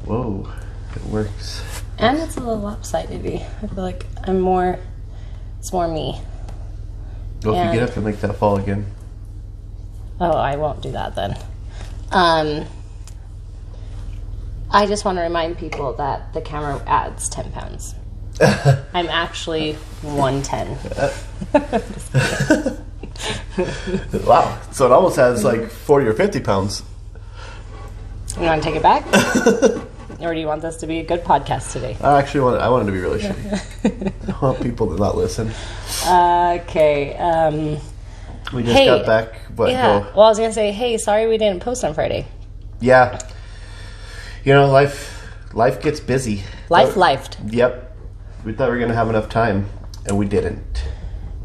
Whoa, it works. And it's a little lopsided. I feel like it's more me. Well, if you get up and make that fall again. Oh, I won't do that then. I just want to remind people that the camera adds 10 pounds. I'm actually 110. Wow. So it almost has like 40 or 50 pounds. You want to take it back? Or do you want this to be a good podcast today? I want it to be really shitty. I want people to not listen. Okay. We just got back. Well, I was going to say, hey, sorry we didn't post on Friday. Yeah. You know, life gets busy. Lifed. Yep. We thought we were going to have enough time, and we didn't.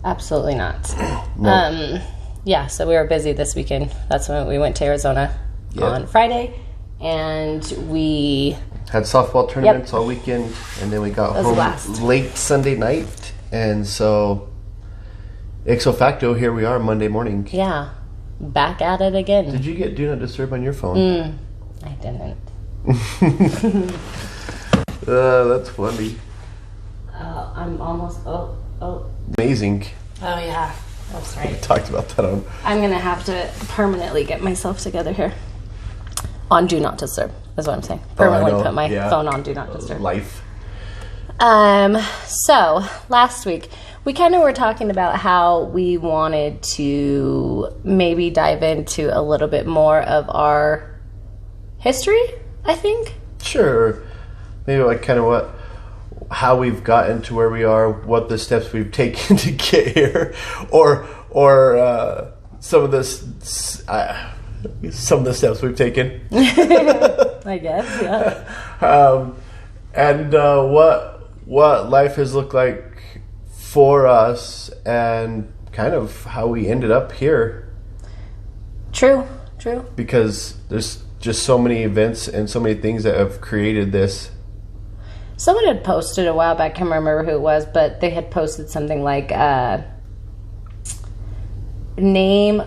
Absolutely not. No. Yeah, so we were busy this weekend. That's when we went to Arizona on Friday, and we had softball tournaments all weekend, and then we got home late Sunday night, and so ipso facto, here we are Monday morning. Yeah, back at it again. Did you get Do Not Disturb on your phone? I didn't. That's funny. I'm almost. Oh. Amazing. Oh yeah, that's right. We talked about that on. I'm gonna have to permanently get myself together here. On Do Not Disturb is what I'm saying. Permanently put my phone on Do Not Disturb. Life. So last week we kind of were talking about how we wanted to maybe dive into a little bit more of our history, I think. Sure. Maybe like kind of how we've gotten to where we are, what the steps we've taken to get here, or some of the steps we've taken. I guess, yeah. And what life has looked like for us, and kind of how we ended up here. True. Because there's just so many events and so many things that have created this. Someone had posted a while back, I can't remember who it was, but they had posted something like, name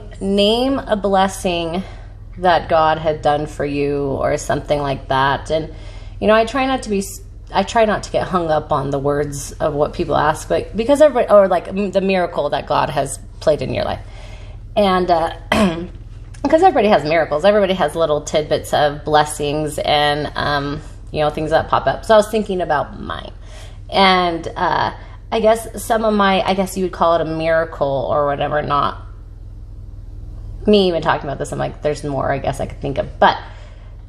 a blessing that God had done for you, or something like that. And, you know, I try not to get hung up on the words of what people ask, but because everybody, or like the miracle that God has played in your life. And, because everybody has miracles, everybody has little tidbits of blessings and, you know, things that pop up. So I was thinking about mine. And I guess some of I guess you would call it a miracle or whatever, not me even talking about this. I'm like, there's more I guess I could think of. But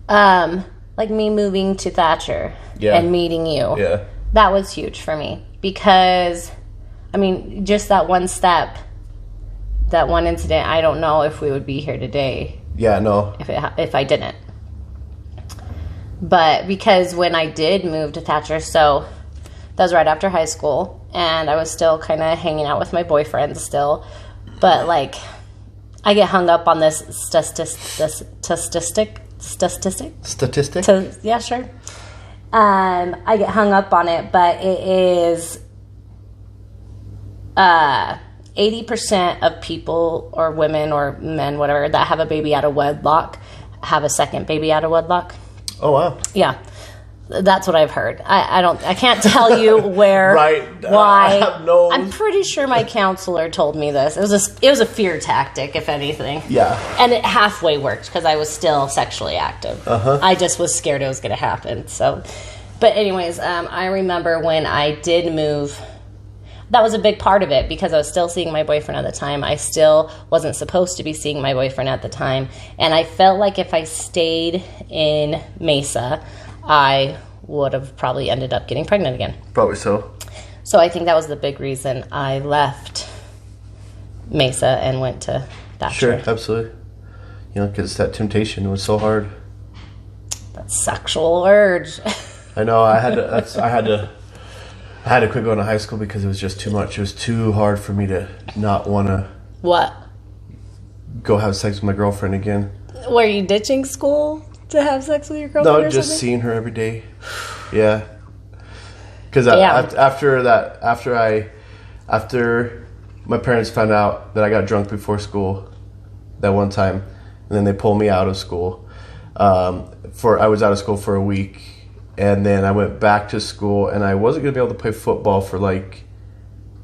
like me moving to Thatcher and meeting you. Yeah. That was huge for me. Because, I mean, just that one step, that one incident, I don't know if we would be here today. Yeah, no. If I didn't. But because when I did move to Thatcher, so that was right after high school, and I was still kind of hanging out with my boyfriend still, but like I get hung up on this statistic. Yeah, sure. I get hung up on it, but it is 80% of people or women or men, whatever, that have a baby out of wedlock have a second baby out of wedlock. Oh, wow. Yeah. That's what I've heard. I can't tell you where, why. I'm pretty sure my counselor told me this. It was a fear tactic, if anything. Yeah. And it halfway worked because I was still sexually active. I just was scared it was going to happen. So, but anyways, I remember when I did move, that was a big part of it because I was still seeing my boyfriend at the time. I still wasn't supposed to be seeing my boyfriend at the time. And I felt like if I stayed in Mesa, I would have probably ended up getting pregnant again. Probably so. So I think that was the big reason I left Mesa and went to Thatcher. Sure, absolutely. You know, because that temptation was so hard. That sexual urge. I know. I had to quit going to high school because it was just too much. It was too hard for me to not want to. What? Go have sex with my girlfriend again. Were you ditching school to have sex with your girlfriend? No, just seeing her every day. Yeah. Because after my parents found out that I got drunk before school that one time, and then they pulled me out of school, I was out of school for a week, and then I went back to school, and I wasn't going to be able to play football for like,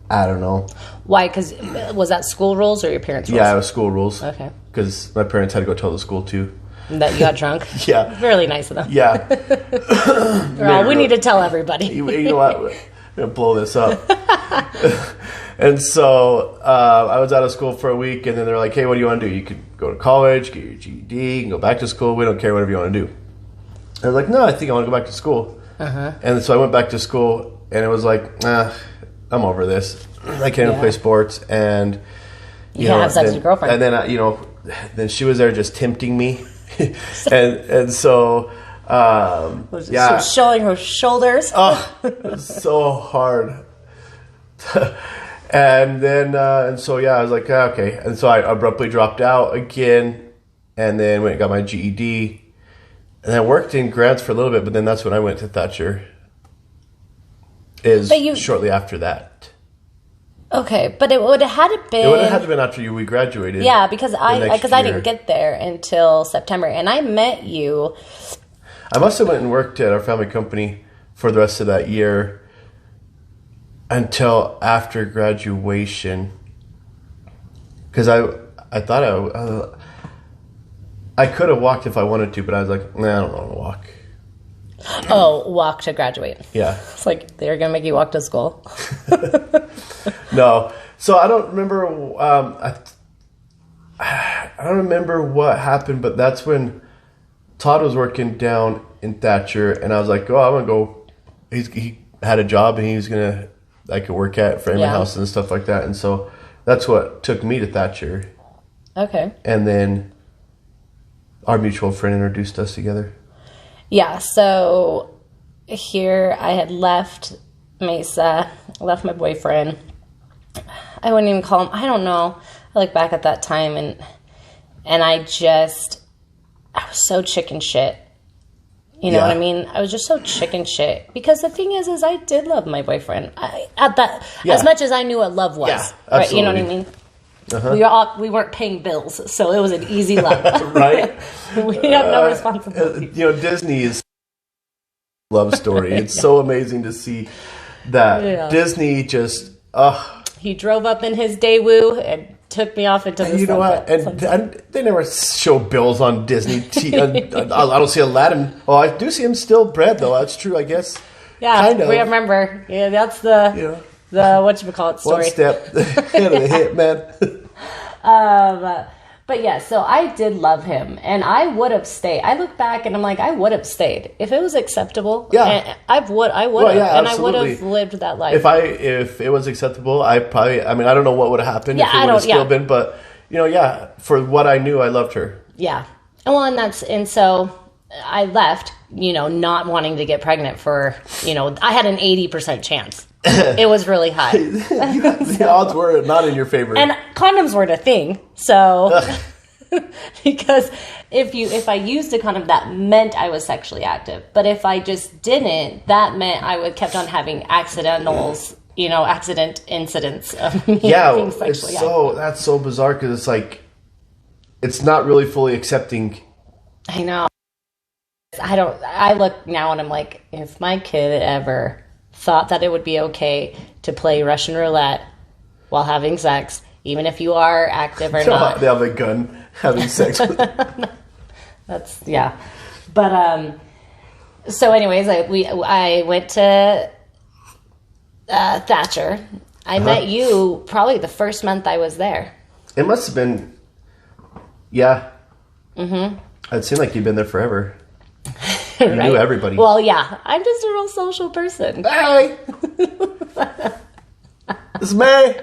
I don't know. Why? Because was that school rules or your parents' rules? Yeah, it was school rules. Okay. Because my parents had to go tell the school too. That you got drunk? Yeah. Really nice of them. Yeah. We need to tell everybody. You know what? I'm going to blow this up. And so I was out of school for a week, and then they're like, hey, what do you want to do? You could go to college, get your GED, you can go back to school. We don't care, whatever you want to do. I was like, no, I think I want to go back to school. And so I went back to school, and it was like, I'm over this. I can't even play sports. And you can't have sex with your girlfriend. And then, then she was there just tempting me. and so... showing her shoulders. Oh, it was so hard. And then, I was like, okay. And so I abruptly dropped out again, and then went and got my GED. And I worked in grants for a little bit, but then that's when I went to Thatcher. Shortly after that. Okay, but it would have had to been... It would have had to been after we graduated. Yeah, because I didn't get there until September, and I met you... I must have went and worked at our family company for the rest of that year until after graduation. Because I thought I could have walked if I wanted to, but I was like, nah, I don't want to walk. Oh, walk to graduate. Yeah. It's like they're going to make you walk to school. No. So I don't remember... I don't remember what happened, but that's when... Todd was working down in Thatcher, and I was like, I'm going to go. He had a job, and he was going to, I could work at framing houses and stuff like that. And so that's what took me to Thatcher. Okay. And then our mutual friend introduced us together. Yeah, so here I had left Mesa, left my boyfriend. I wouldn't even call him, I don't know. I look back at that time, and I was so chicken shit. You know what I mean? I was just so chicken shit. Because the thing is I did love my boyfriend. As much as I knew what love was. Yeah, right? You know what I mean? We weren't paying bills, so it was an easy love. Right? We have no responsibility. Disney's love story. It's so amazing to see that Disney just... He drove up in his Daewoo and took me off into the sunset. You know what? And they never show bills on Disney. I don't see Aladdin. Oh, I do see him still bread, though. That's true, I guess. Yeah, kind of. We remember. Yeah, that's the whatchamacallit story. One step ahead of the hit, man. But yeah, so I did love him, and I would have stayed. I look back and I'm like, I would have stayed if it was acceptable. Yeah, I would have, and I would have lived that life. If it was acceptable, I don't know what would have happened if it would have still been, but for what I knew, I loved her. Yeah, and so I left, not wanting to get pregnant for, I had an 80% chance. It was really high. The odds were not in your favor. And condoms weren't a thing. So, because if I used a condom, that meant I was sexually active. But if I just didn't, that meant I would kept on having accident incidents of me being sexually active. That's so bizarre because it's like, it's not really fully accepting. I know. I look now and I'm like, if my kid ever thought that it would be okay to play Russian roulette while having sex, even if you are active or not. They have a gun having sex with them. But, so anyways, I went to Thatcher. I met you probably the first month I was there. It must have been, yeah. Mm-hmm. It seemed like you'd been there forever. You knew everybody. Well, yeah. I'm just a real social person. Hey! It's Mary!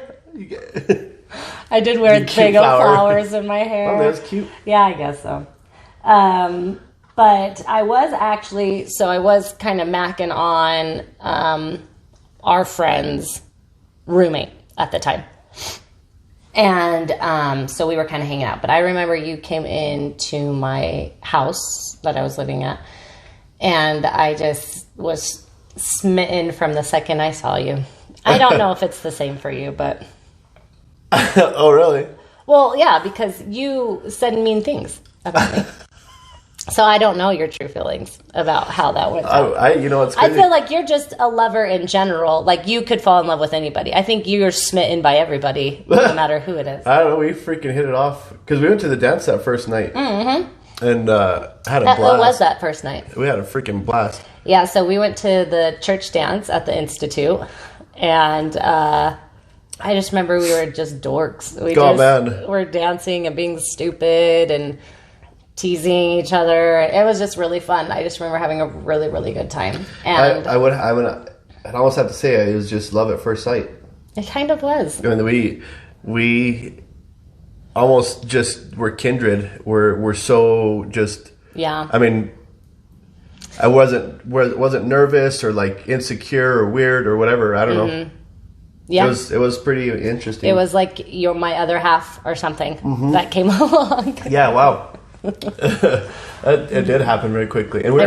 I did wear big old flowers in my hair. Oh, that's cute. Yeah, I guess so. But I was kind of macking on our friend's roommate at the time. And so we were kind of hanging out. But I remember you came into my house that I was living at. And I just was smitten from the second I saw you. I don't know if it's the same for you, but... Oh, really? Well, yeah, because you said mean things about me. So I don't know your true feelings about how that went down. It's crazy. I feel like you're just a lover in general. Like, you could fall in love with anybody. I think you're smitten by everybody, no matter who it is. I don't know. We freaking hit it off because we went to the dance that first night. Mm-hmm. And had a blast. What was that first night? We had a freaking blast. Yeah, so we went to the church dance at the Institute. And I just remember we were just dorks. We were dancing and being stupid and teasing each other. It was just really fun. I just remember having a really, really good time. And I'd almost have to say it was just love at first sight. It kind of was. I mean, we almost just were kindred. We're so just. Yeah. I mean, I wasn't nervous or like insecure or weird or whatever. I don't know. Yeah. It was pretty interesting. It was like you're my other half or something that came along. Yeah. Wow. It did happen very quickly, and we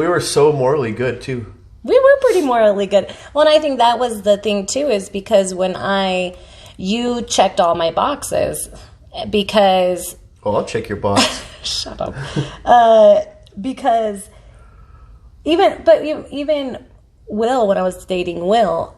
were so morally good too. We were pretty morally good. Well, and I think that was the thing too, is because you checked all my boxes because. Oh, I'll check your box. Shut up. Because even Will, when I was dating Will,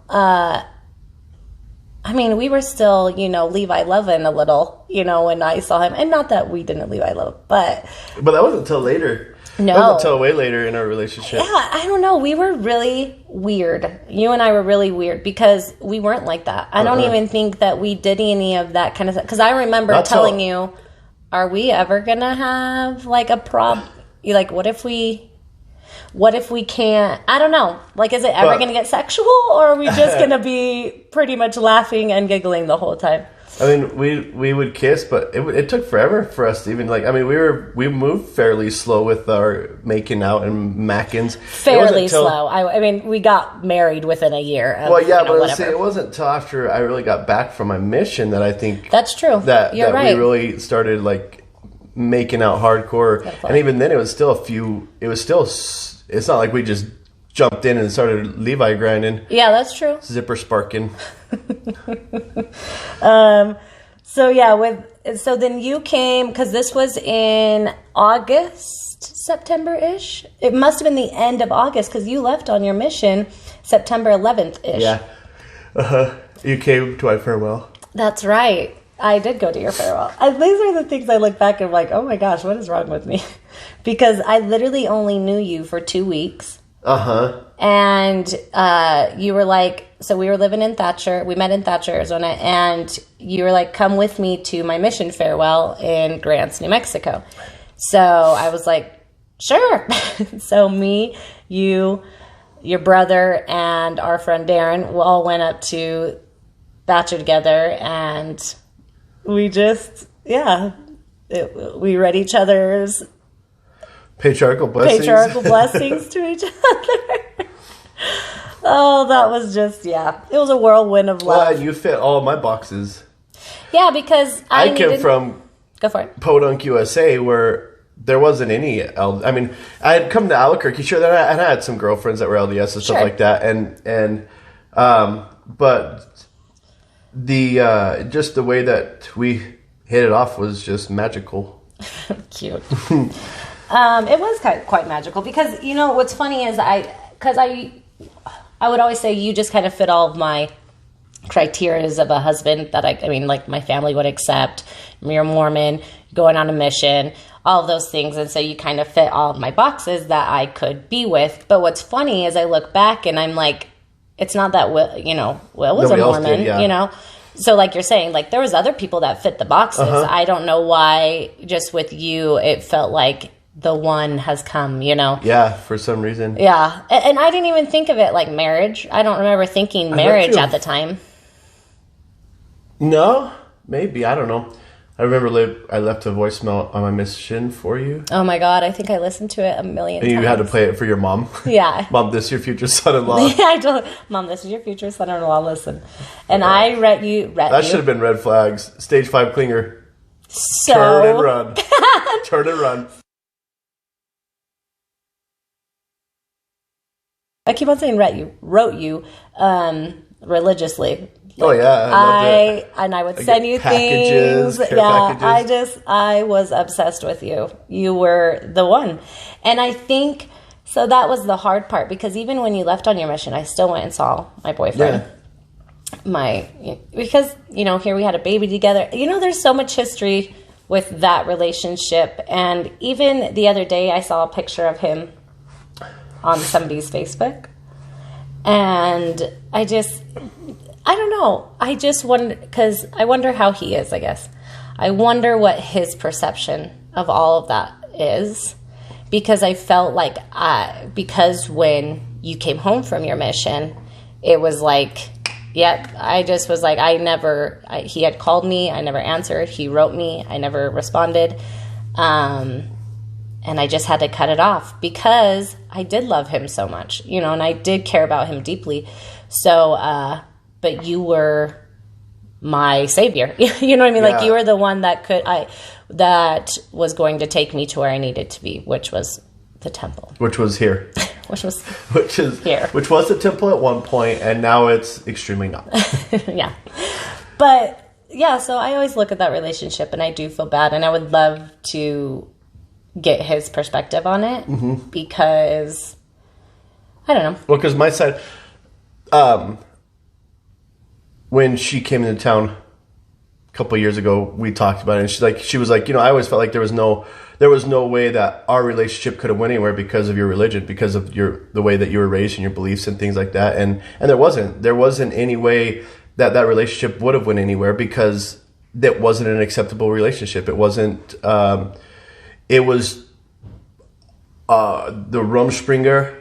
I mean, we were still, Levi loving a little, when I saw him. And not that we didn't Levi love, but that wasn't until later. No. That wasn't until way later in our relationship. Yeah, I don't know. We were really weird. You and I were really weird because we weren't like that. I don't even think that we did any of that kind of stuff. Because I remember telling you, are we ever going to have like a problem? You're like, what if we can't, I don't know. Like, is it ever going to get sexual, or are we just going to be pretty much laughing and giggling the whole time? I mean, we would kiss, but it took forever for us to even like. I mean, we moved fairly slow with our making out and mackins. Fairly slow. I mean, we got married within a year. It wasn't until after I really got back from my mission that I think that's true. That right. We really started like making out hardcore, and even then, it was still a few. It was still. It's not like we just jumped in and started Levi grinding. Yeah, that's true. Zipper sparking. So then you came, because this was in August, September-ish. It must have been the end of August, because you left on your mission September 11th-ish. Yeah. You came to my farewell. That's right. I did go to your farewell. And these are the things I look back and I'm like, oh my gosh, what is wrong with me? Because I literally only knew you for 2 weeks. And you were like, so we were living in Thatcher. We met in Thatcher, Arizona. And you were like, come with me to my mission farewell in Grants, New Mexico. So I was like, sure. So me, you, your brother, and our friend Darren, we all went up to Thatcher together, and we just, we read each other's patriarchal blessings to each other. Oh, that was just, it was a whirlwind of love. Well, you fit all my boxes. Yeah, because I came from go for it. Podunk, USA, where there wasn't any I mean, I had come to Albuquerque, sure, and I had some girlfriends that were LDS and stuff like that, and but the just the way that we hit it off was just magical. Cute. It was quite magical because what's funny is I would always say you just kind of fit all of my criteria of a husband that I mean, like my family would accept. You're Mormon, going on a mission, all of those things, and so you kind of fit all of my boxes that I could be with. But what's funny is I look back and I'm like, it's not that Will was Nobody a Mormon, did, So like you're saying, like there was other people that fit the boxes. I don't know why, just with you, it felt like the one has come, Yeah, for some reason. Yeah. And I didn't even think of it like marriage. I don't remember thinking marriage at the time. No, maybe. I don't know. I remember I left a voicemail on my mission for you. Oh my God, I think I listened to it a million times. And you had to play it for your mom. Yeah. Mom, this is your future son-in-law. Yeah, I told Mom, this is your future son-in-law, listen. And I read you. That should have been red flags. Stage 5 clinger. So. Turn and run. Turn and run. I keep on saying wrote you. religiously. Oh yeah, I would send you packages, things. packages. I was obsessed with you. You were the one. And I think, so that was the hard part, because even when you left on your mission, I still went and saw my boyfriend. Because, here we had a baby together. There's so much history with that relationship. And even the other day, I saw a picture of him on somebody's Facebook. And I don't know. I just wonder, because I wonder how he is, I guess. I wonder what his perception of all of that is. Because I felt like, because when you came home from your mission, it was like, yep, I just was like, he had called me, I never answered. He wrote me, I never responded. And I just had to cut it off because I did love him so much, and I did care about him deeply. So, but you were my savior. You know what I mean? Yeah. Like, you were the one that was going to take me to where I needed to be, which was the temple. Which was here. which is here. Which was the temple at one point, and now it's extremely not. Yeah. But, yeah, so I always look at that relationship, and I do feel bad, and I would love to get his perspective on it, because, I don't know. Well, because my side... when she came into town a couple of years ago, we talked about it, and she was like, I always felt like there was no way that our relationship could have went anywhere because of your religion, because of the way that you were raised and your beliefs and things like that. And there wasn't any way that relationship would have went anywhere, because that wasn't an acceptable relationship. It wasn't, it was, the Rumspringer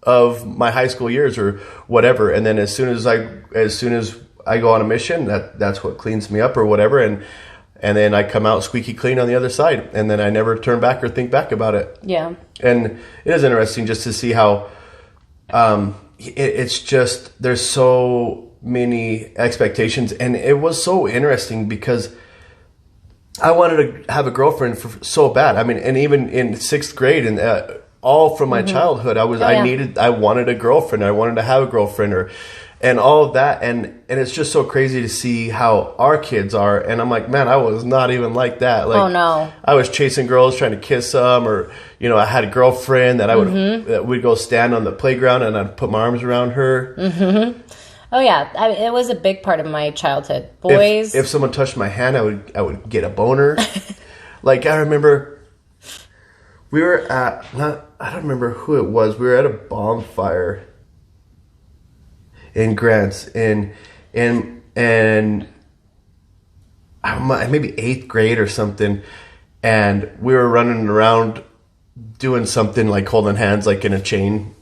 of my high school years or whatever. And then as soon as I go on a mission, that's what cleans me up or whatever, and then I come out squeaky clean on the other side, and then I never turn back or think back about it. Yeah. And it is interesting just to see how it's just, there's so many expectations, and it was so interesting because I wanted to have a girlfriend so bad. I mean, and even in 6th grade and all from my childhood, I wanted a girlfriend. I wanted to have a girlfriend and all of that. And it's just so crazy to see how our kids are. And I'm like, man, I was not even like that. Like, oh, no. I was chasing girls, trying to kiss them, or, I had a girlfriend that we'd go stand on the playground and I'd put my arms around her. Mm-hmm. Oh, yeah. It was a big part of my childhood. Boys. If someone touched my hand, I would get a boner. Like, I remember we were at, I don't remember who it was. We were at a bonfire in Grants, and maybe 8th grade or something, and we were running around doing something like holding hands like in a chain.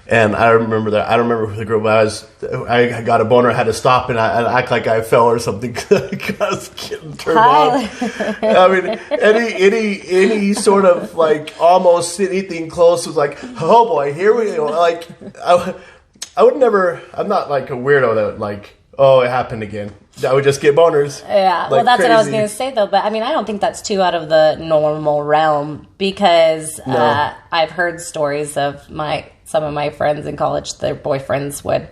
And I remember that. I don't remember who the girl was. I got a boner. I had to stop and I act like I fell or something because I was getting turned on. I mean, any sort of like almost anything close was like, oh boy, here we go. Like I would never. I'm not like a weirdo that like, oh, it happened again. I would just get boners. Yeah, like well, that's crazy. what I was going to say, though. But, I mean, I don't think that's too out of the normal realm, because I've heard stories of some of my friends in college, their boyfriends would,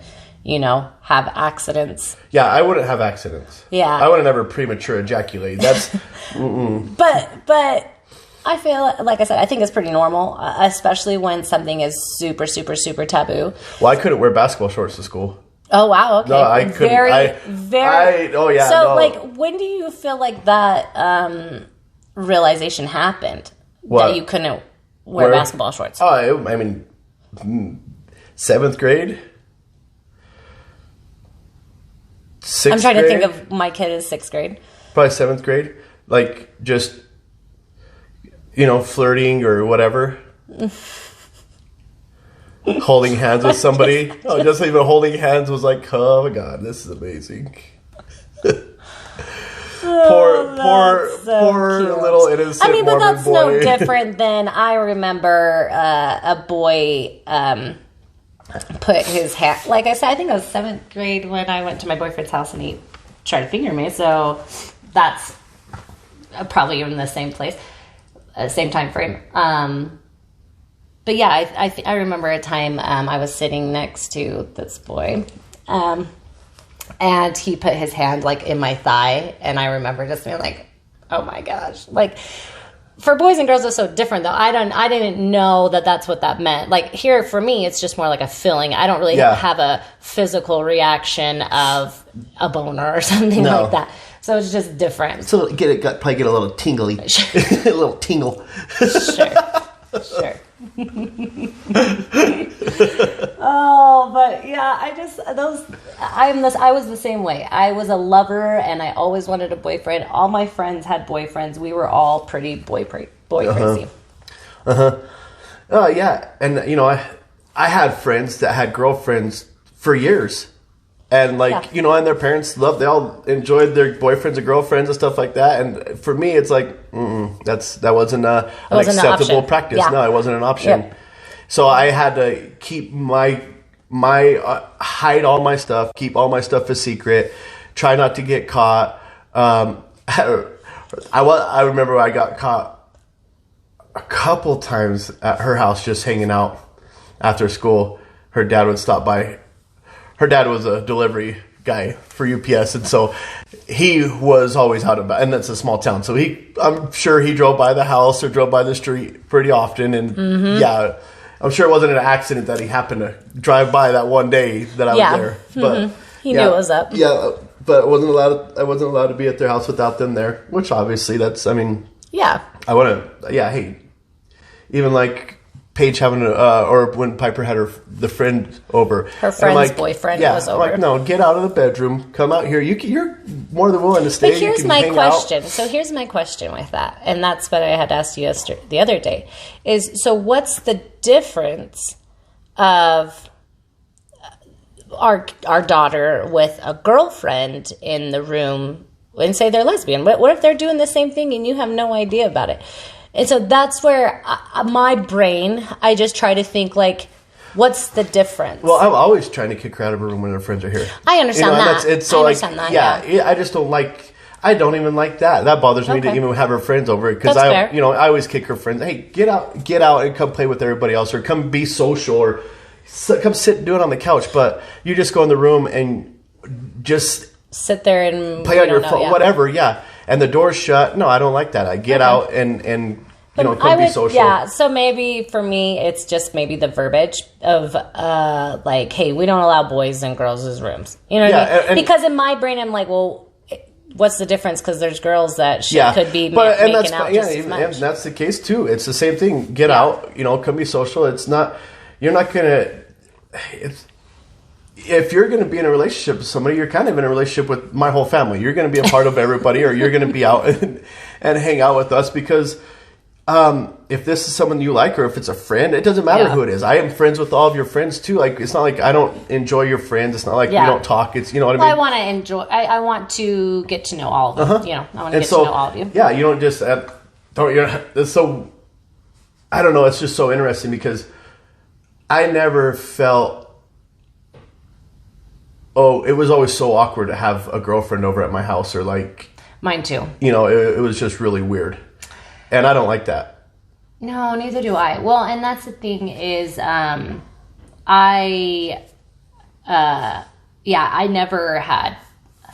have accidents. Yeah, I wouldn't have accidents. Yeah. I wouldn't ever premature ejaculate. That's... But I feel, like I said, I think it's pretty normal, especially when something is super, super, super taboo. Well, I couldn't wear basketball shorts to school. Oh, wow. Okay. No, I couldn't. Very. Oh, yeah. So, no. when do you feel like that realization happened? What? That you couldn't wear basketball shorts? Oh, I mean, 7th grade? 6th grade? I'm trying to think of my kid is 6th grade. Probably 7th grade. Like, just, flirting or whatever. Holding hands with somebody. Oh, just even holding hands was like, oh my God, this is amazing. Poor little innocent Mormon boy. But that's no different than I remember a boy put his hand. Like I said, I think it was 7th grade when I went to my boyfriend's house and he tried to finger me. So that's probably in the same place, same time frame. But yeah, I remember a time I was sitting next to this boy, And he put his hand like in my thigh, and I remember just being like, oh my gosh. Like, for boys and girls, it's so different, though. I didn't know that that's what that meant. Like, here, for me, it's just more like a feeling. I don't really have a physical reaction of a boner or something like that. So it's just different. So probably get a little tingly. A little tingle. Sure. Oh, but yeah, I was the same way. I was a lover, and I always wanted a boyfriend. All my friends had boyfriends. We were all pretty boy crazy. Oh yeah, and you know, I had friends that had girlfriends for years. And like, you know, and their parents they all enjoyed their boyfriends and girlfriends and stuff like that. And for me, it's like, that wasn't an acceptable practice. Yeah. No, it wasn't an option. Yep. So I had to keep hide all my stuff, keep all my stuff a secret, try not to get caught. I remember I got caught a couple times at her house just hanging out after school. Her dad would stop by. Her dad was a delivery guy for UPS, and so he was always out about, and that's a small town, so I'm sure he drove by the house or drove by the street pretty often, and yeah, I'm sure it wasn't an accident that he happened to drive by that one day that I was there, but he knew it was up. Yeah, but I wasn't allowed to be at their house without them there, which obviously I want to, hey, even like Paige having or when Piper had the friend over. Her friend's boyfriend was over. I'm like, no, get out of the bedroom. Come out here. You're more than willing to stay. But here's my question. So here's my question with that. And that's what I had asked you the other day. So what's the difference of our daughter with a girlfriend in the room and say they're lesbian? What if they're doing the same thing and you have no idea about it? And so that's where my brain, I just try to think like, what's the difference? Well, I'm always trying to kick her out of her room when her friends are here. I understand that. I understand that. Yeah, I just don't like. I don't even like that. That bothers me to even have her friends over because I always kick her friends. Hey, get out and come play with everybody else, or come be social, or come sit and do it on the couch. But you just go in the room and just sit there and play on your phone, whatever. Yeah. And the door's shut. No, I don't like that. I get out and come be social. Yeah, so maybe for me, it's just maybe the verbiage of like, hey, we don't allow boys in girls' rooms. You know what I mean? Because in my brain, I'm like, well, what's the difference? Because there's girls that could be making out just as much. And that's the case too. It's the same thing. Get out, come be social. It's not, you're not going to, if you're going to be in a relationship with somebody, you're kind of in a relationship with my whole family. You're going to be a part of everybody, or you're going to be out and hang out with us because if this is someone you like, or if it's a friend, it doesn't matter who it is. I am friends with all of your friends too. Like, it's not like I don't enjoy your friends. It's not like we don't talk. It's, you know what I mean? I want to enjoy. I want to get to know all of them. I want to get to know all of you. Yeah, you don't just it's so. I don't know. It's just so interesting because I never felt. Oh, it was always so awkward to have a girlfriend over at my house, or like. Mine too. It was just really weird. And I don't like that. No, neither do I. Well, and that's the thing is, I never had,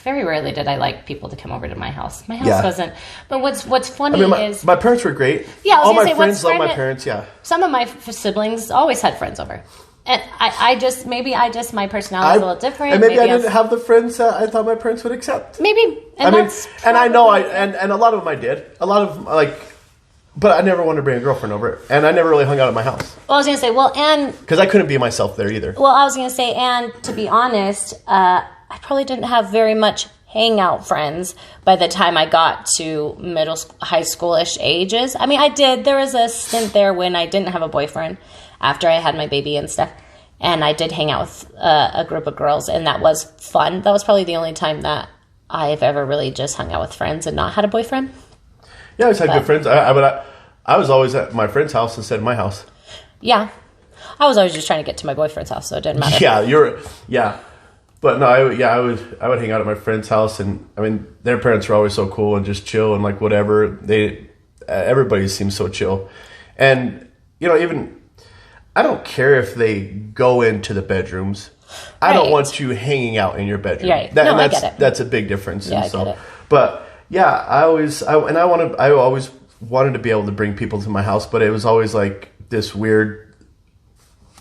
very rarely did I like people to come over to my house. My house wasn't, but what's funny is. My parents were great. Yeah, all my friends love my parents, Some of my siblings always had friends over. And my personality is a little different. And maybe I didn't have the friends that I thought my parents would accept. Maybe. And I know and a lot of them I did. A lot of but I never wanted to bring a girlfriend over, and I never really hung out at my house. Well, I was gonna say, because I couldn't be myself there either. Well, I was gonna say, and to be honest, I probably didn't have very much hangout friends by the time I got to high school-ish ages. I mean, I did. There was a stint there when I didn't have a boyfriend after I had my baby and stuff, and I did hang out with a group of girls, and that was fun. That was probably the only time that I've ever really just hung out with friends and not had a boyfriend. Yeah, I always had good friends. I was always at my friend's house instead of my house. Yeah. I was always just trying to get to my boyfriend's house, so it didn't matter. Yeah. But no, I would hang out at my friend's house, and I mean, their parents were always so cool and just chill and like whatever. Everybody seems so chill. And, even, I don't care if they go into the bedrooms. I don't Right. want you hanging out in your bedroom. Right. That, No, and I that's, get it. That's a big difference. Yeah, And I get it. But yeah, I always wanted to be able to bring people to my house, but it was always like this weird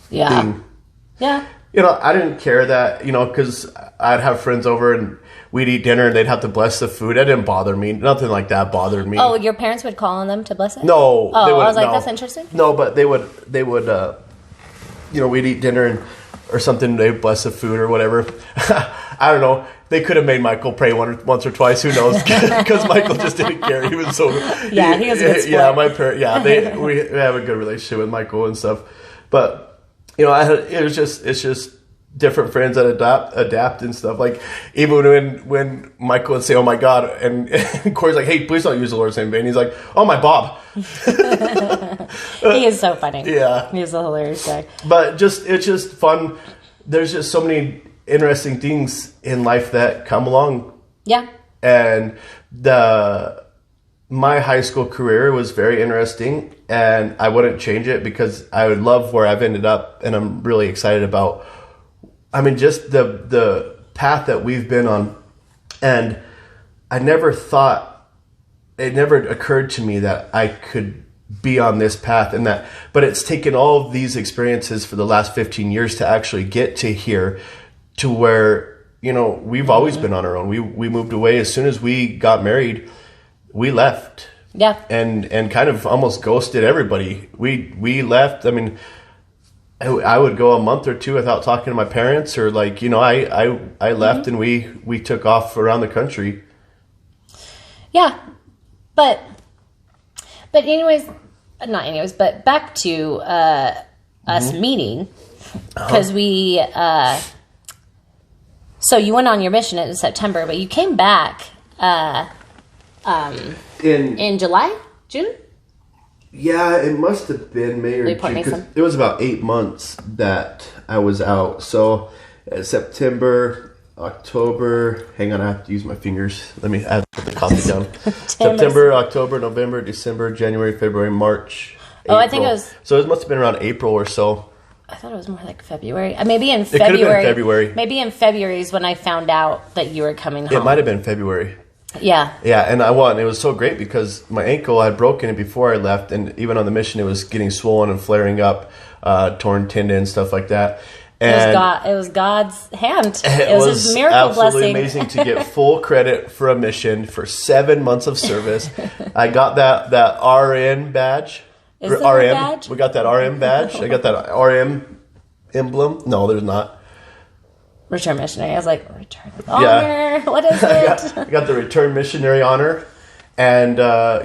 Yeah. thing. Yeah. You know, I didn't care that, you know, because I'd have friends over and we'd eat dinner and they'd have to bless the food. That didn't bother me. Nothing like that bothered me. Oh, your parents would call on them to bless it? No. Oh, they I wouldn't, was like, no. that's interesting. No, but they would, you know, we'd eat dinner and or something. They'd bless the food or whatever. I don't know. They could have made Michael pray once or twice. Who knows? Because Michael just didn't care. He was so... Yeah, he was a good sport. Yeah, my parents... Yeah, we have a good relationship with Michael and stuff. But, you know, it's just different friends that adapt and stuff. Like, even when Michael would say, oh my God, and Corey's like, hey, please don't use the Lord's name in vain. He's like, oh my Bob. He is so funny. Yeah. He is a hilarious guy. But it's just fun. There's just so many interesting things in life that come along. Yeah. And my high school career was very interesting, and I wouldn't change it because I would love where I've ended up, and I'm really excited about, I mean, just the path that we've been on. And I never thought, it never occurred to me that I could be on this path and that, but it's taken all of these experiences for the last 15 years to actually get to here, to where, you know, we've always been on our own. We moved away as soon as we got married. We left. Yeah. And kind of almost ghosted everybody. We left. I mean, I would go a month or two without talking to my parents, or like, you know, I left and we took off around the country. Yeah. But but back to us meeting, because we so you went on your mission in September, but you came back in July, June. Yeah, it must have been May or June, 'cause it was about 8 months that I was out. So September, October. Hang on, I have to use my fingers. Let me add the coffee down. September, October, November, December, January, February, March. April. I think it was. So it must have been around April or so. I thought it was more like February. Maybe in February. It could have been February. Maybe in February is when I found out that you were coming home. It might have been February. Yeah. Yeah, and I won. It was so great because my ankle, I had broken it before I left, and even on the mission, it was getting swollen and flaring up, torn tendon, stuff like that. And it was God's hand. It was His miracle absolutely blessing. amazing to get full credit for a mission for 7 months of service. I got that RN badge. Is there a badge? We got that RM badge. I got that RM emblem. No, there's not. Return missionary. I was like, return honor. What is it? I got the return missionary honor. And,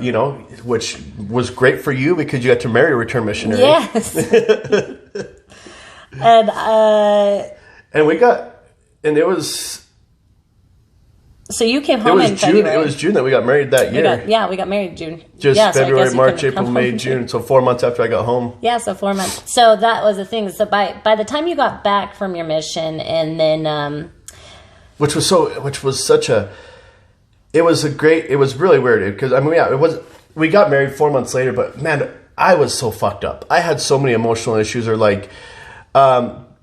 you know, which was great for you because you got to marry a return missionary. Yes. And it was... So you came home in February. It was June that we got married that year. We got married in June. Just February, March, April, May, in June. So 4 months after I got home. Yeah, so 4 months. So that was the thing. So by the time you got back from your mission, and then which was really weird because I mean, yeah, we got married 4 months later, but man, I was so fucked up. I had so many emotional issues, or like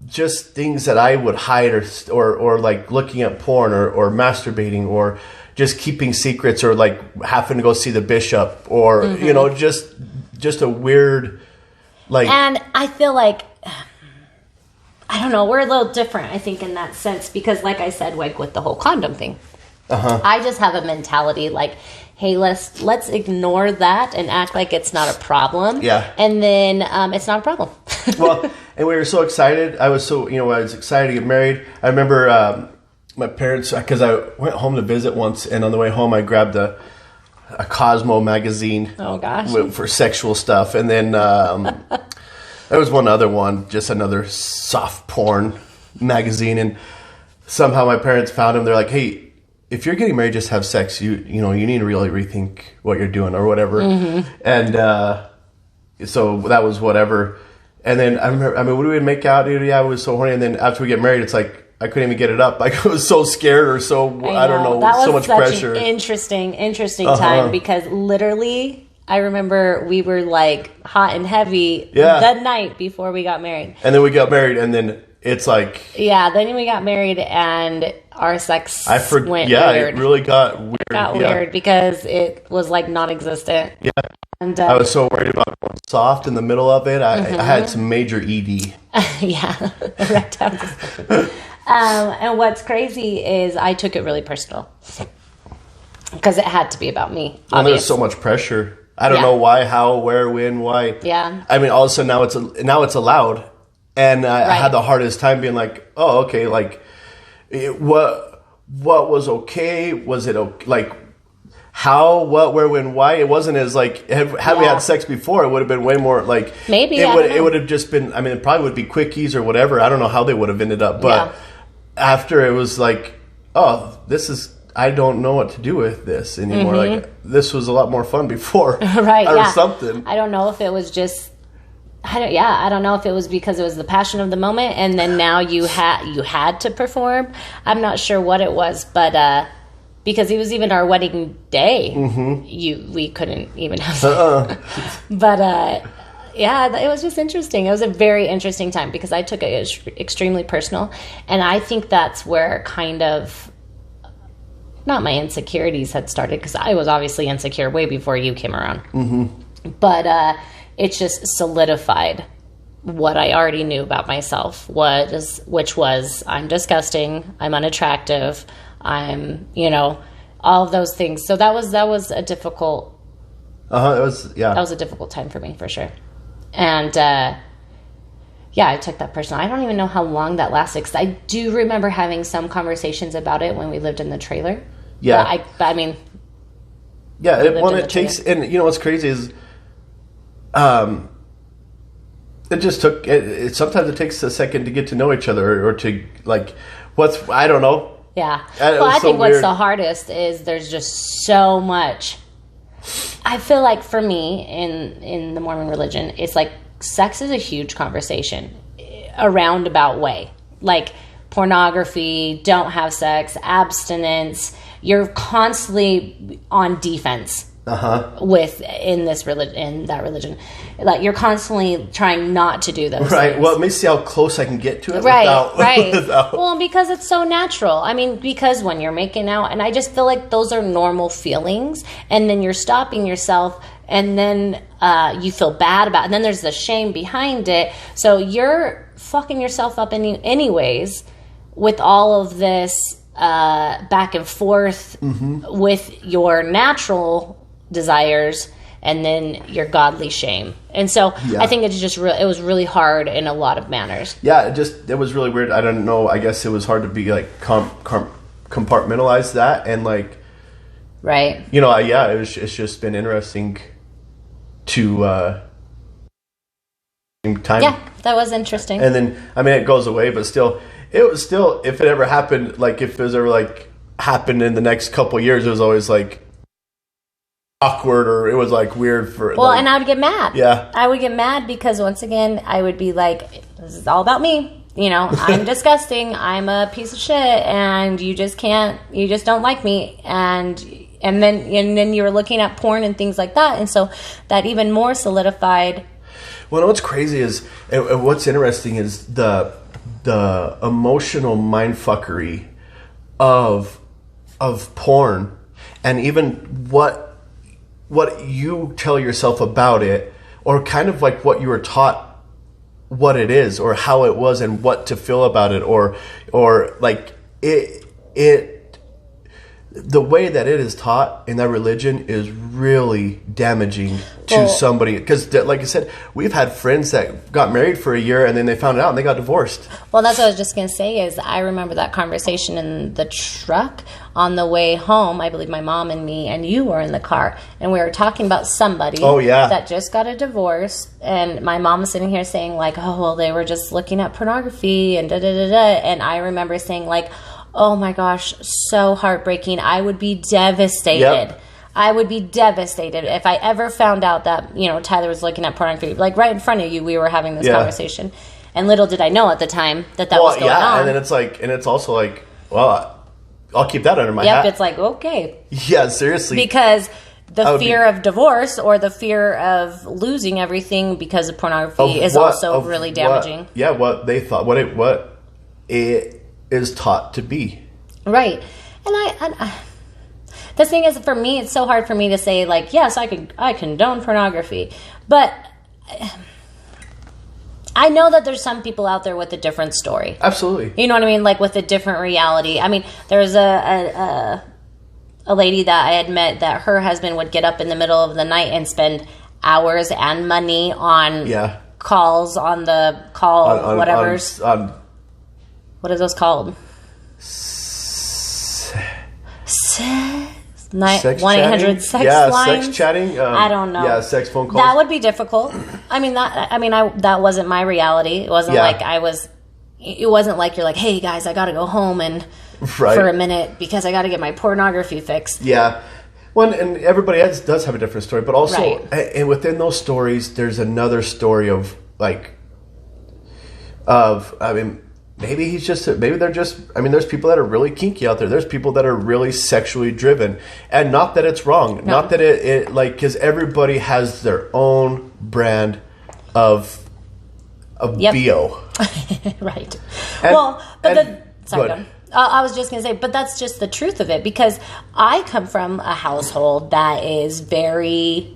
just things that I would hide, or like looking at porn, or masturbating, or just keeping secrets, or like having to go see the bishop, or you know, just a weird like. And I feel like, I don't know, we're a little different, I think, in that sense, because like I said, like with the whole condom thing, I just have a mentality like, hey, let's ignore that and act like it's not a problem. Yeah. And then it's not a problem. Well, and we were so excited. I was excited to get married. I remember my parents, because I went home to visit once, and on the way home I grabbed a Cosmo magazine. Oh gosh. For sexual stuff, and then there was just another soft porn magazine, and somehow my parents found them. They're like, hey, if you're getting married, just have sex. You need to really rethink what you're doing or whatever. And so that was whatever. And then I remember, when we would make out, dude, yeah, I was so horny. And then after we get married, it's like I couldn't even get it up. Like I was so scared, or so I don't know, that was so much such pressure. An interesting time, because literally I remember we were like hot and heavy the night before we got married. And then we got married, and then it's like... Yeah, then we got married and our sex went weird. It really got weird. It got weird because it was like non-existent. Yeah. And I was so worried about going soft in the middle of it. I had some major ED. Yeah, erectile dysfunction. And what's crazy is I took it really personal because it had to be about me. Well, there's so much pressure. I don't know why, how, where, when, why. Yeah. I mean, all of a sudden now it's allowed, and I had the hardest time being like, oh, okay, like what was okay? Was it okay? Like how, what, where, when, why? It wasn't as like had we had sex before, it would have been way more like maybe it would have just been. I mean, it probably would be quickies or whatever. I don't know how they would have ended up, but after it was like, oh, this is. I don't know what to do with this anymore. Like this was a lot more fun before, right? Or something. I don't know if it was just. I don't know if it was because it was the passion of the moment, and then now you had to perform. I'm not sure what it was, but because it was even our wedding day, we couldn't even have. But yeah, it was just interesting. It was a very interesting time because I took it extremely personal, and I think that's where kind of. Not my insecurities had started because I was obviously insecure way before you came around. But it's just solidified what I already knew about myself, which was I'm disgusting, I'm unattractive, I'm all of those things. So that was a difficult. That was a difficult time for me for sure, and I took that personal. I don't even know how long that lasted because I do remember having some conversations about it when we lived in the trailer. Yeah. But I mean... Yeah, it takes... And what's crazy is... It just took... sometimes it takes a second to get to know each other or to, like... I don't know. Yeah. Well, I think what's the hardest is there's just so much... I feel like for me, in the Mormon religion, it's like sex is a huge conversation. A roundabout way. Like... pornography, don't have sex, abstinence. You're constantly on defense in that religion. Like you're constantly trying not to do those things. Well, let me see how close I can get to it right. without... Well, because it's so natural. I mean, because when you're making out, and I just feel like those are normal feelings, and then you're stopping yourself, and then you feel bad about it, and then there's the shame behind it. So you're fucking yourself up anyways with all of this back and forth with your natural desires and then your godly shame. And so I think it's just it was really hard in a lot of manners. Yeah, it was really weird. I don't know. I guess it was hard to be like compartmentalize that and like... Right. It's just been interesting to... time. Yeah, that was interesting. And then, I mean, it goes away, but still... It was still, if it ever happened, like if it was ever like happened in the next couple of years, it was always like awkward or it was like weird for. Well, and I would get mad. Yeah, I would get mad because once again, I would be like, "This is all about me." I'm disgusting. I'm a piece of shit, and you just don't like me, and then you were looking at porn and things like that, and so that even more solidified. Well, what's crazy is, and what's interesting is the emotional mindfuckery of porn, and even what you tell yourself about it, or kind of like what you were taught what it is or how it was and what to feel about it, or like it the way that it is taught in that religion is really damaging to somebody. Because, like I said, we've had friends that got married for a year and then they found out and they got divorced. Well, that's what I was just going to say is I remember that conversation in the truck on the way home. I believe my mom and me and you were in the car. And we were talking about somebody that just got a divorce. And my mom was sitting here saying, like, oh, well, they were just looking at pornography and da-da-da-da. And I remember saying, like, oh my gosh, so heartbreaking. I would be devastated. Yep. I would be devastated if I ever found out that, Tyler was looking at pornography. Like right in front of you, we were having this conversation. And little did I know at the time that was going on. And then it's like, and it's also like, well, I'll keep that under my hat. Yep, it's like, okay. Yeah, seriously. Because the fear of divorce or the fear of losing everything because of pornography is also really damaging. What they thought, what it is taught to be. Right. And I the thing is, for me, it's so hard for me to say, like, yes, I condone pornography. But I know that there's some people out there with a different story. Absolutely. You know what I mean? Like, with a different reality. I mean, there's a lady that I had met that her husband would get up in the middle of the night and spend hours and money on calls on the call, whatever's. What are those called? 1-800-SEX line. Sex chatting. I don't know. Yeah, sex phone calls. That would be difficult. That wasn't my reality. It wasn't like I was. It wasn't like you're like, hey guys, I got to go home and for a minute because I got to get my pornography fixed. Yeah. Well, and everybody does have a different story, but also, and within those stories, there's another story of maybe they're just, there's people that are really kinky out there. There's people that are really sexually driven. And not that it's wrong. No. Not that it because everybody has their own brand of BO. Right. Sorry, I was just going to say, but that's just the truth of it, because I come from a household that is very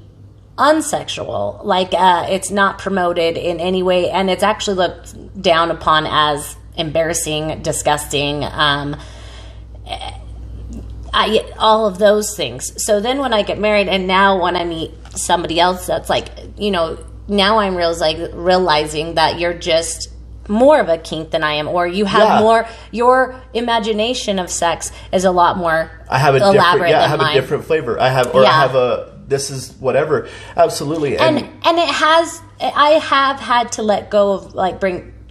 unsexual. Like, it's not promoted in any way, and it's actually looked down upon as embarrassing, disgusting, all of those things. So then when I get married, and now when I meet somebody else that's like, now I'm realizing that you're just more of a kink than I am, or you have more, your imagination of sex is a lot more elaborate than I have mine. A different flavor. I have this is whatever. Absolutely. And I have had to let go of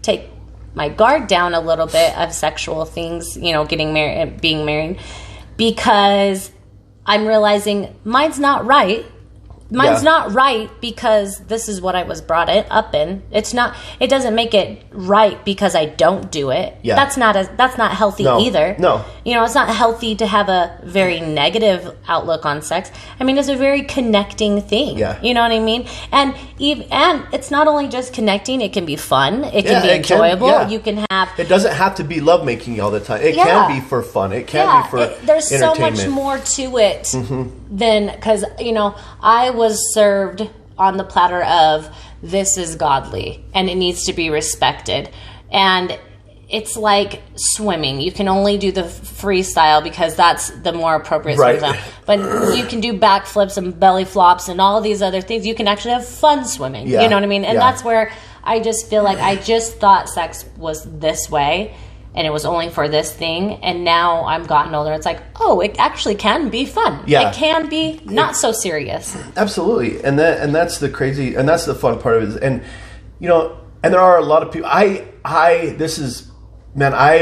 take my guard down a little bit of sexual things, getting married, being married, because I'm realizing mine's not right. Mine's not right because this is what I was brought up in. It doesn't make it right because I don't do it. Yeah. That's not healthy either. No. It's not healthy to have a very negative outlook on sex. It's a very connecting thing. Yeah. You know what I mean? And it's not only just connecting, it can be fun. It can be enjoyable. You can have... It doesn't have to be lovemaking all the time. It can be for fun. It can be for there's entertainment. so much more to it than... Because, I was served on the platter of this is godly and it needs to be respected. And it's like swimming. You can only do the freestyle because that's the more appropriate swim. But you can do backflips and belly flops and all these other things. You can actually have fun swimming. You know what I mean? And that's where I just feel like I just thought sex was this way and it was only for this thing. And now I'm gotten older. It's like, it actually can be fun. Yeah. It can be not so serious. Absolutely. And that's the crazy, and that's the fun part of it. And, and there are a lot of people, I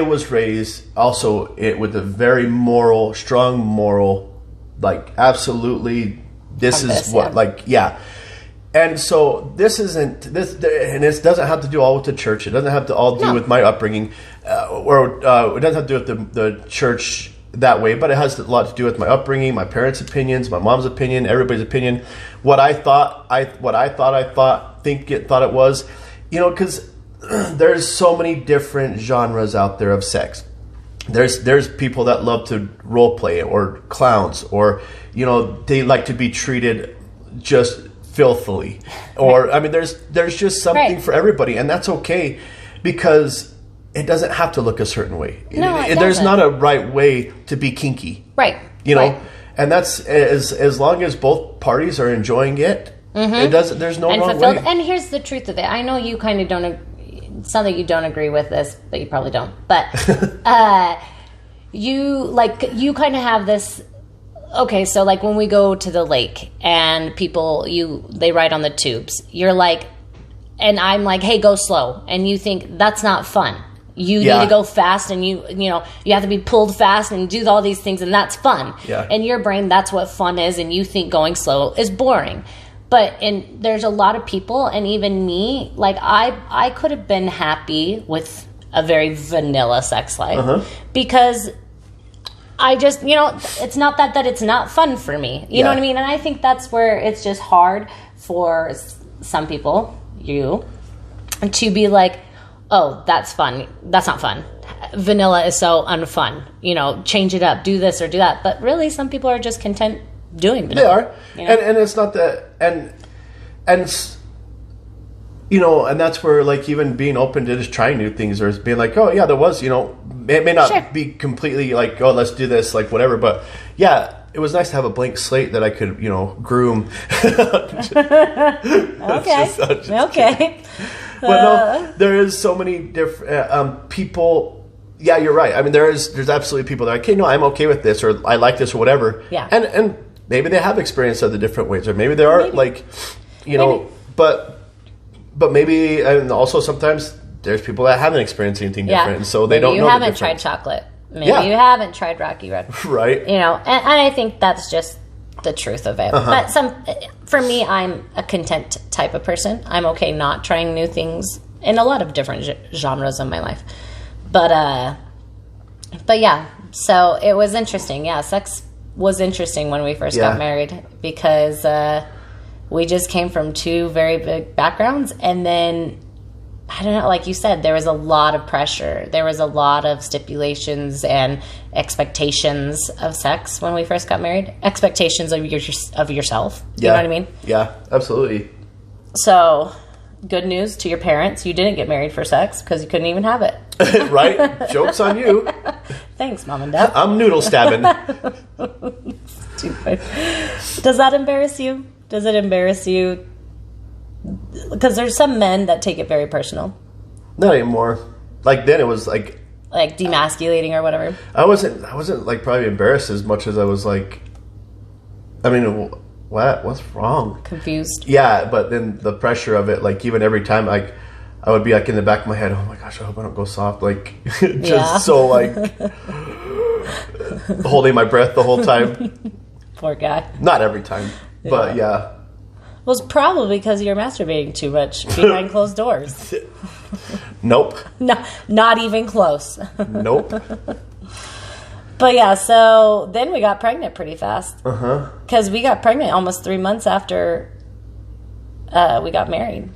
was raised also with a very strong moral, absolutely, this is what. And so this isn't this, and it doesn't have to do all with the church. It doesn't have to all do with my upbringing, or it doesn't have to do with the church that way. But it has a lot to do with my upbringing, my parents' opinions, my mom's opinion, everybody's opinion, what I thought it was, because there's so many different genres out there of sex. There's people that love to role play, or clowns, or they like to be treated just filthily, or there's just something for everybody, and that's okay, because it doesn't have to look a certain way. There's not a right way to be kinky, and that's as long as both parties are enjoying it. There's no wrong way. And here's the truth of it. I know you kind of don't. It's not that you don't agree with this, but you probably don't. But you kind of have this. Okay, so when we go to the lake and people, they ride on the tubes, you're like, and I'm like, hey, go slow. And you think that's not fun. You need to go fast, and you have to be pulled fast and do all these things, and that's fun. Yeah. In your brain, that's what fun is, and you think going slow is boring. But there's a lot of people, and even me, I could have been happy with a very vanilla sex life because I just, it's not that it's not fun for me. You know what I mean? And I think that's where it's just hard for some people, to be like, oh, that's fun. That's not fun. Vanilla is so unfun. Change it up, do this or do that. But really, some people are just content doing vanilla. They are. And it's not that, and that's where, like, even being open to just trying new things, or being like, oh yeah, there was, it may not be completely like, oh, let's do this, like, whatever, but yeah, it was nice to have a blank slate that I could, groom. Okay. But no, there is so many different people. Yeah, you're right. I mean, there's absolutely people that are like, okay, no, I'm okay with this, or I like this, or whatever. Yeah. And maybe they have experienced other different ways, or maybe there are but maybe, and also sometimes there's people that haven't experienced anything different, and so they don't know. You haven't tried chocolate. Maybe you haven't tried Rocky Road. Right. And I think that's just the truth of it. But for me, I'm a content type of person. I'm okay not trying new things in a lot of different genres of my life. But yeah, so it was interesting. Yeah, sex was interesting when we first got married, because we just came from two very big backgrounds, and then, I don't know, like you said, there was a lot of pressure. There was a lot of stipulations and expectations of sex when we first got married. Expectations of yourself. You know what I mean? Yeah, absolutely. So, good news to your parents. You didn't get married for sex because you couldn't even have it. Right? Joke's on you. Thanks, Mom and Dad. I'm noodle stabbing. Stupid. Does that embarrass you? Does it embarrass you? Because there's some men that take it very personal. Not anymore. Like, then it was like demasculating or whatever. I wasn't like probably embarrassed as much as I was like, I mean, what's wrong? Confused. Yeah, but then the pressure of it, like, even every time, like, I would be like in the back of my head, oh my gosh, I hope I don't go soft, like, just so like holding my breath the whole time. Poor guy. Not every time, but yeah. Well, it's probably because you're masturbating too much behind closed doors. Nope. No, not even close. Nope. But yeah, so then we got pregnant pretty fast. Because we got pregnant almost 3 months after we got married.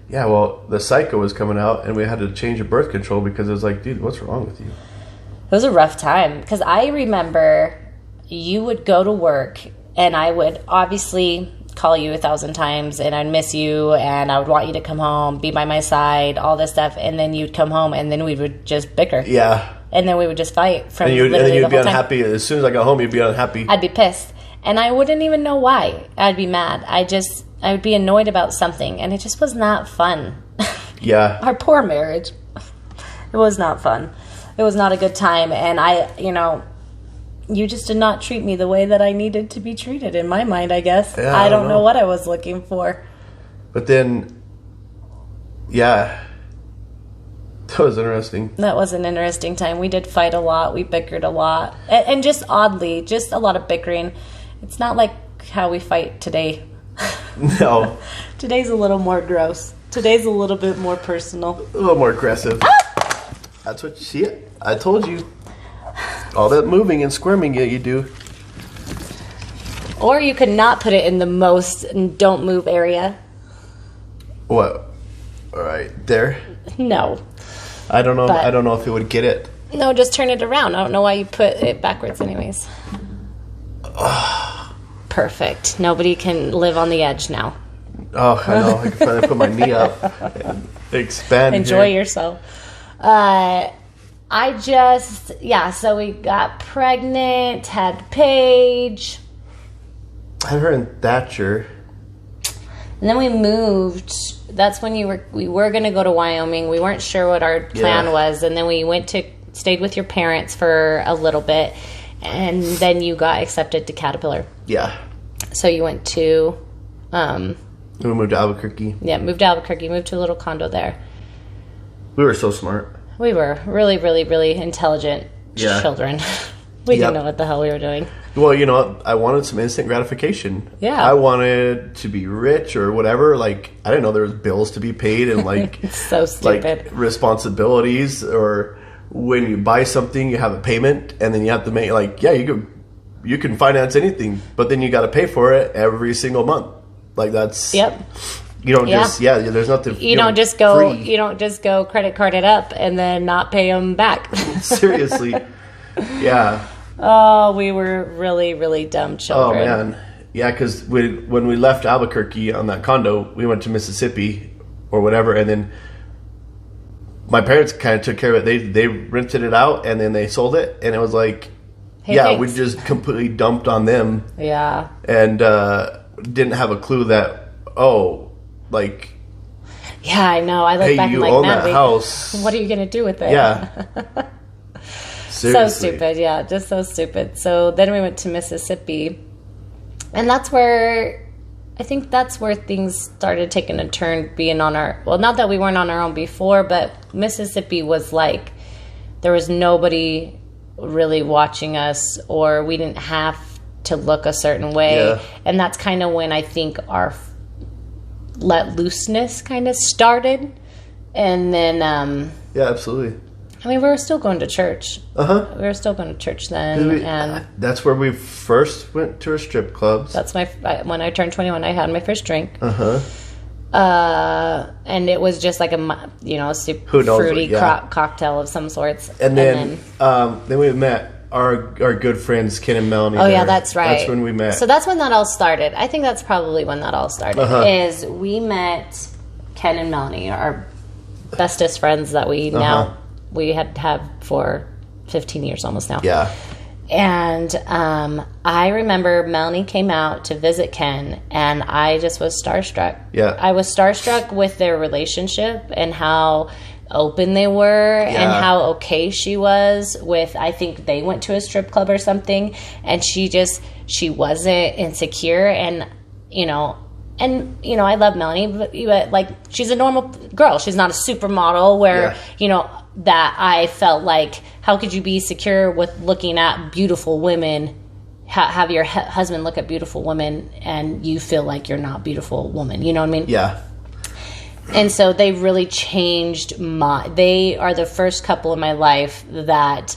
Yeah, well, the psycho was coming out, and we had to change the birth control because it was like, dude, what's wrong with you? It was a rough time, because I remember you would go to work, and I would obviously call you 1,000 times, and I'd miss you, and I would want you to come home, be by my side, all this stuff, and then you'd come home, and then we would just bicker. Yeah. And then we would just fight. And then you'd be unhappy. As soon as I got home, you'd be unhappy. I'd be pissed. And I wouldn't even know why. I'd be mad. I would be annoyed about something, and it just was not fun. Yeah. Our poor marriage. It was not fun. It was not a good time, and you just did not treat me the way that I needed to be treated in my mind, I guess. Yeah, I don't know what I was looking for. But then, yeah, that was interesting. That was an interesting time. We did fight a lot. We bickered a lot. And just oddly, just a lot of bickering. It's not like how we fight today. No. Today's a little more gross. Today's a little bit more personal. A little more aggressive. That's what you see. I told you. All that moving and squirming you do. Or you could not put it in the most don't move area. What? All right, there? No. I don't know. I don't know if it would get it. No, just turn it around. I don't know why you put it backwards anyways. Perfect. Nobody can live on the edge now. Oh, I know. I can finally put my knee up and expand. Enjoy yourself. So we got pregnant, had Paige. Had her in Thatcher. And then we moved. That's when we were going to go to Wyoming. We weren't sure what our plan was. And then we stayed with your parents for a little bit. And then you got accepted to Caterpillar. Yeah. So you went to... we moved to Albuquerque. Yeah, moved to Albuquerque. Moved to a little condo there. We were so smart. We were really, really, really intelligent children. We didn't know what the hell we were doing. Well, I wanted some instant gratification. Yeah. I wanted to be rich or whatever. Like, I didn't know there was bills to be paid and, like... It's so stupid. Like, responsibilities or when you buy something, you have a payment, and then you have to make you can finance anything, but then you got to pay for it every single month. Like that's Yep. You don't just there's nothing. You don't just go credit card it up and then not pay them back. Seriously, yeah. Oh, we were really, really dumb children. Oh man, yeah. Because when we left Albuquerque on that condo, we went to Mississippi or whatever, and then my parents kind of took care of it. They rented it out and then they sold it, and it was like, hey, thanks. We just completely dumped on them. Yeah, and didn't have a clue that yeah, I know. I look back you and own that house. What are you gonna do with it? Yeah. So stupid. Yeah, just so stupid. So then we went to Mississippi, and that's where things started taking a turn. Being on our not that we weren't on our own before, but Mississippi was like there was nobody really watching us, or we didn't have to look a certain way, and that's kind of when I think our let looseness kind of started. And then yeah, absolutely. I mean, we were still going to church. We were still going to church then, and that's where we first went to our strip clubs. That's when I turned 21. I had my first drink. And it was just like a super fruity cocktail of some sorts. And then we met our good friends Ken and Melanie. Oh yeah, that's right. That's when we met. So that's when that all started. I think that's probably when that all started. Is we met Ken and Melanie, our bestest friends that we now we had for 15 years almost now. Yeah. And I remember Melanie came out to visit Ken, and I just was starstruck. Yeah. I was starstruck with their relationship and how open they were and how okay she was with, I think they went to a strip club or something, and she wasn't insecure. And, I love Melanie, but like, she's a normal girl. She's not a supermodel where, that I felt like, how could you be secure with looking at beautiful women, have your husband look at beautiful women, and you feel like you're not a beautiful woman? You know what I mean? Yeah. And so they really changed they are the first couple in my life that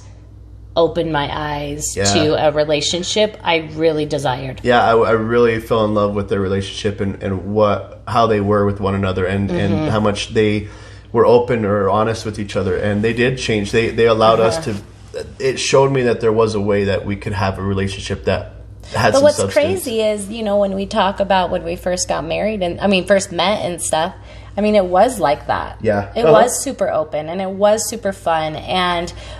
opened my eyes to a relationship I really desired. Yeah, I really fell in love with their relationship and how they were with one another and how much they were open or honest with each other, and they did change. They allowed us to. It showed me that there was a way that we could have a relationship that had some substance. But what's crazy is, when we talk about when we first got married first met and stuff, it was like that. Yeah. It was super open and it was super fun,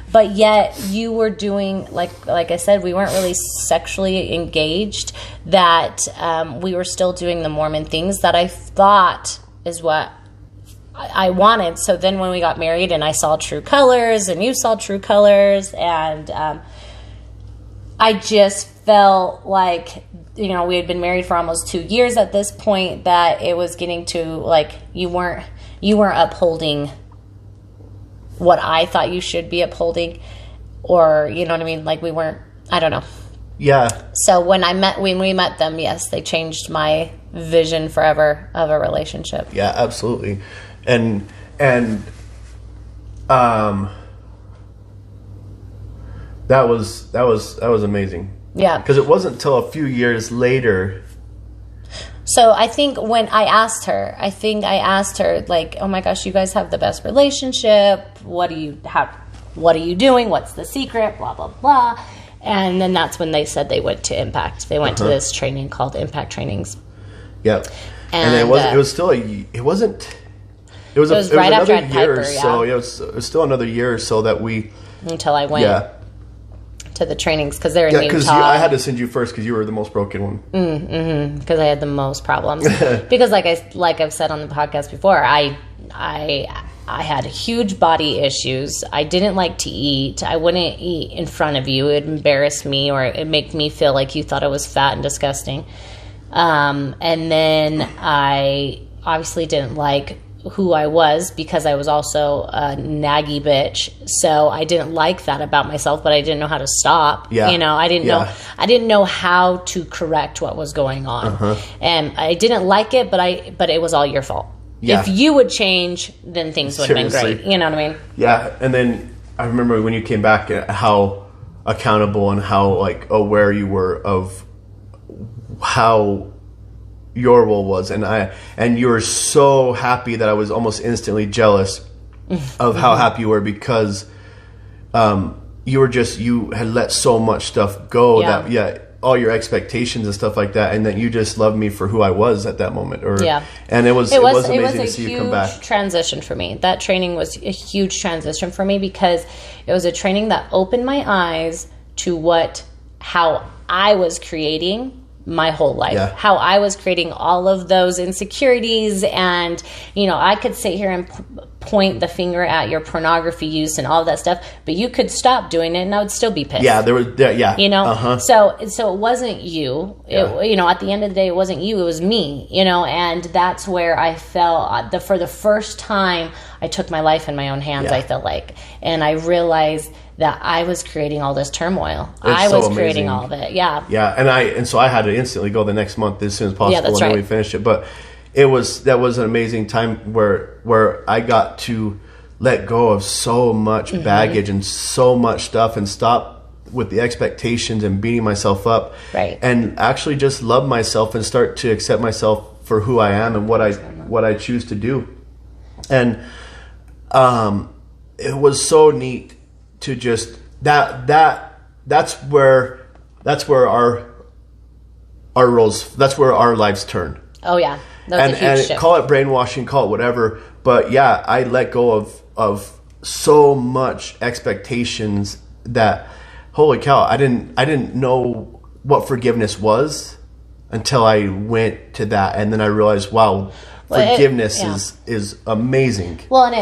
but yet you were doing, like I said, we weren't really sexually engaged, that we were still doing the Mormon things that I thought is what I wanted. So then when we got married and I saw true colors and you saw true colors, and I just felt like, we had been married for almost 2 years at this point, that it was getting to like, you weren't upholding what I thought you should be upholding, or you know what I mean? Like we weren't, I don't know. Yeah. So when we met them, yes, they changed my vision forever of a relationship. Yeah, absolutely. And that was amazing. Yeah. Because it wasn't until a few years later. So I think when I asked her, like, oh my gosh, you guys have the best relationship. What are you doing? What's the secret? Blah, blah, blah. And then that's when they said they went to Impact. They went to this training called Impact Trainings. Yeah. And it was right after I had Piper, so it was still another year or so that we... Until I went to the trainings, because they're in Utah. Yeah, because I had to send you first because you were the most broken one. Because I had the most problems. Because like I've said on the podcast before, I had huge body issues. I didn't like to eat. I wouldn't eat in front of you. It would embarrass me, or it'd make me feel like you thought I was fat and disgusting. And then I obviously didn't like who I was, because I was also a naggy bitch. So I didn't like that about myself, but I didn't know how to stop. Yeah. I didn't know how to correct what was going on. And I didn't like it, but it was all your fault. Yeah. If you would change, then things would have been great. You know what I mean? Yeah. And then I remember when you came back, how accountable and how like aware you were of how your role was, and you were so happy that I was almost instantly jealous of how happy you were, because you had let so much stuff go that all your expectations and stuff like that, and that you just loved me for who I was at that moment. And it was amazing to see you come back. It was a huge transition for me. That training was a huge transition for me, because it was a training that opened my eyes to how I was creating my whole life, how I was creating all of those insecurities. And, I could sit here and point the finger at your pornography use and all of that stuff, but you could stop doing it and I would still be pissed. So it wasn't you. At the end of the day, it wasn't you, it was me, and that's where I felt for the first time I took my life in my own hands, I felt like, and I realized that I was creating all this turmoil. I was creating all of it. Yeah. And so I had to instantly go the next month as soon as possible, and then we finished it. But that was an amazing time where I got to let go of so much baggage and so much stuff, and stop with the expectations and beating myself up, and actually just love myself and start to accept myself for who I am and what I choose to do. And it was so neat to just that's where our roles, that's where our lives turn. Oh yeah. That was a huge shift. Call it brainwashing, call it whatever, but I let go of so much expectations that, holy cow, I didn't know what forgiveness was until I went to that, and then I realized, wow, forgiveness is amazing. Well, and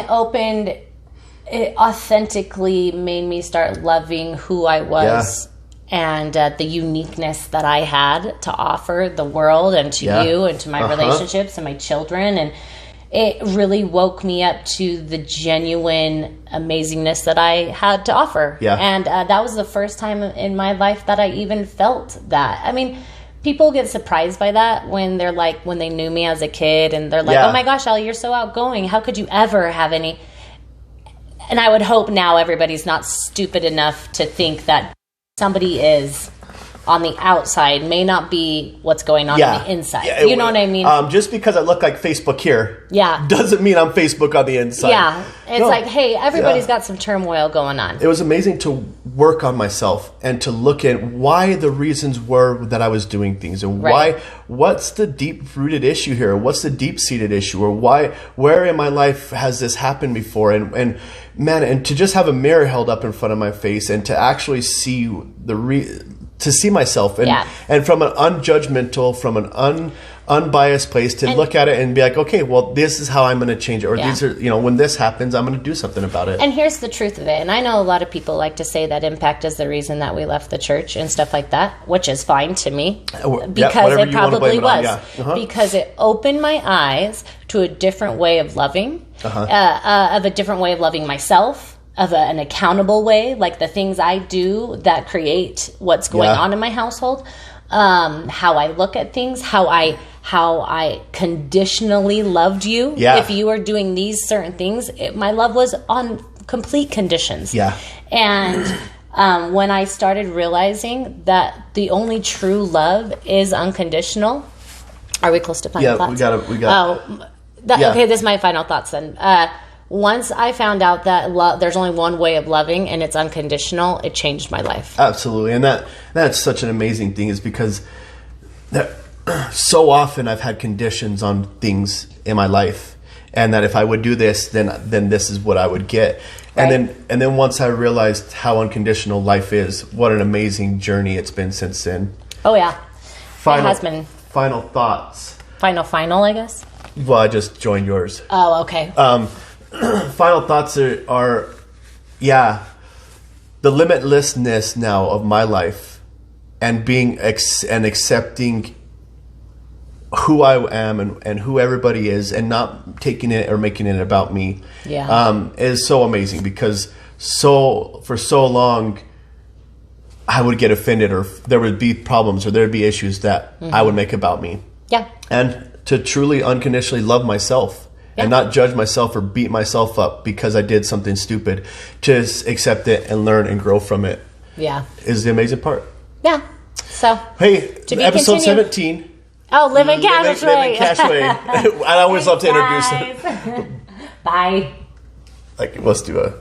it authentically made me start loving who I was, and the uniqueness that I had to offer the world and to you and to my relationships and my children. And it really woke me up to the genuine amazingness that I had to offer. And that was the first time in my life that I even felt that. I mean, people get surprised by that when they knew me as a kid, and they're like, oh my gosh, Ellie, you're so outgoing. How could you ever have any... And I would hope now everybody's not stupid enough to think that somebody is on the outside may not be what's going on the inside. You know what I mean? Just because I look like Facebook here doesn't mean I'm Facebook on the inside. It's like, hey, everybody's got some turmoil going on. It was amazing to work on myself and to look at why the reasons were that I was doing things, and what's the deep-rooted issue here? What's the deep-seated issue? Or where in my life has this happened before? And man, and to just have a mirror held up in front of my face and to actually see to see myself and from an unjudgmental, from an unbiased place to look at it and be like, okay, well, this is how I'm going to change it, or these are, when this happens, I'm going to do something about it. And here's the truth of it. And I know a lot of people like to say that impact is the reason that we left the church and stuff like that, which is fine to me, because it probably was, because it opened my eyes to a different way of loving, of a different way of loving myself, of an accountable way, like the things I do that create what's going on in my household, how I look at things, how I conditionally loved you. If you are doing these certain things, my love was on complete conditions. And when I started realizing that the only true love is unconditional, are we close to final thoughts? we got. Okay, this is my final thoughts then. Once I found out that there's only one way of loving, and it's unconditional, it changed my life. Absolutely. And that's such an amazing thing, is because so often I've had conditions on things in my life, and that if I would do this, then this is what I would get. And then once I realized how unconditional life is, what an amazing journey it's been since then. Oh yeah. It has been. Final thoughts. Final, I guess. Well, I just joined yours. Oh, okay. Final thoughts are the limitlessness now of my life, and being and accepting who I am and who everybody is, and not taking it or making it about me. Is so amazing, because for so long I would get offended, or there would be problems, or there would be issues that I would make about me. And to truly unconditionally love myself and not judge myself or beat myself up because I did something stupid. Just accept it and learn and grow from it. Yeah. Is the amazing part. Yeah. So. Hey, episode 17. Oh, living cash way. Living cash way. I always love to introduce it. Bye. Like, let's do a...